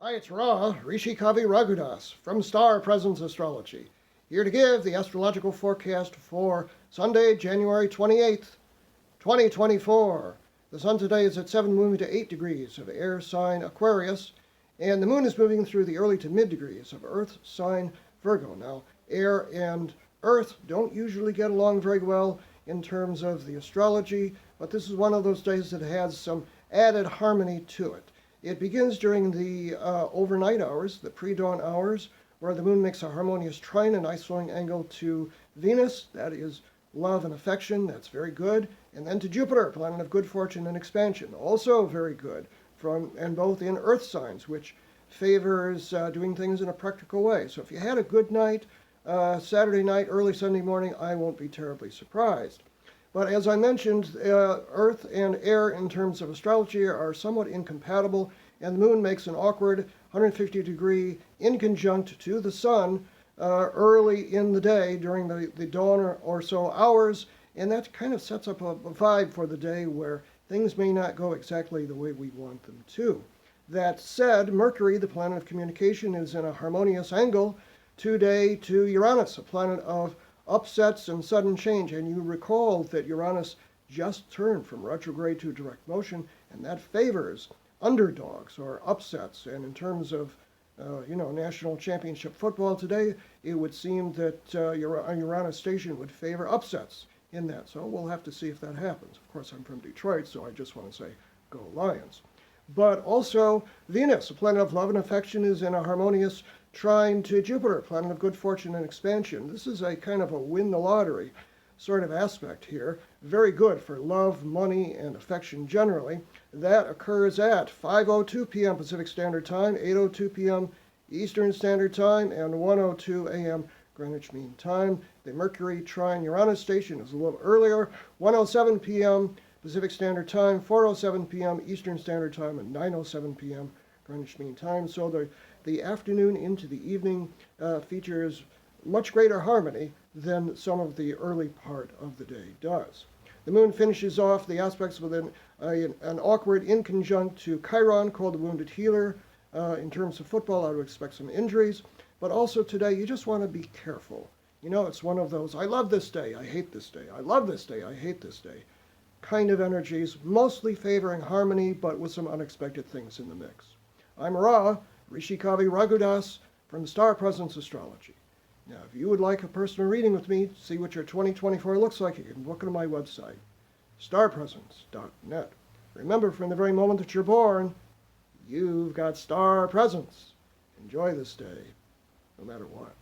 Hi, it's Ra, Rishi Kavi Raghudas from Star Presence Astrology, here to give the astrological forecast for Sunday, January 28th, 2024. The sun today is at 7 moving to 8 degrees of air sign Aquarius, and the moon is moving through the early to mid degrees of earth sign Virgo. Now, air and earth don't usually get along very well in terms of the astrology, but this is one of those days that has some added harmony to it. It begins during the overnight hours, the predawn hours, where the moon makes a harmonious trine, an isolating angle to Venus. That is love and affection. That's very good. And then to Jupiter, planet of good fortune and expansion. Also very good, and both in earth signs, which favors doing things in a practical way. So if you had a good night, Saturday night, early Sunday morning, I won't be terribly surprised. But as I mentioned, Earth and air in terms of astrology are somewhat incompatible, and the moon makes an awkward 150-degree inconjunct to the sun early in the day during the dawn or so hours, and that kind of sets up a vibe for the day where things may not go exactly the way we want them to. That said, Mercury, the planet of communication, is in a harmonious angle today to Uranus, a planet of upsets and sudden change. And you recall that Uranus just turned from retrograde to direct motion, and that favors underdogs or upsets. And in terms of national championship football today, it would seem that Uranus station would favor upsets in that. So we'll have to see if that happens. Of course, I'm from Detroit, so I just want to say, go Lions. But also, Venus, a planet of love and affection, is in a harmonious trine to Jupiter, planet of good fortune and expansion. This is a kind of a win the lottery sort of aspect here. Very good for love, money, and affection generally. That occurs at 5:02 p.m. Pacific Standard Time, 8:02 p.m. Eastern Standard Time, and 1:02 a.m. Greenwich Mean Time. The Mercury trine Uranus station is a little earlier, 1:07 p.m. Pacific Standard Time, 4:07 p.m. Eastern Standard Time, and 9:07 p.m. Greenwich Mean Time. So the afternoon into the evening features much greater harmony than some of the early part of the day does. The moon finishes off the aspects with an awkward inconjunct to Chiron, called the wounded healer. In terms of football, I would expect some injuries. But also today, you just want to be careful. You know, it's one of those, I love this day, I hate this day. I love this day, I hate this day kind of energies, mostly favoring harmony, but with some unexpected things in the mix. I'm Ra, Rishi Kavi Raghudas from Star Presence Astrology. Now, if you would like a personal reading with me, see what your 2024 looks like, you can book it on my website, starpresence.net. Remember, from the very moment that you're born, you've got star presence. Enjoy this day, no matter what.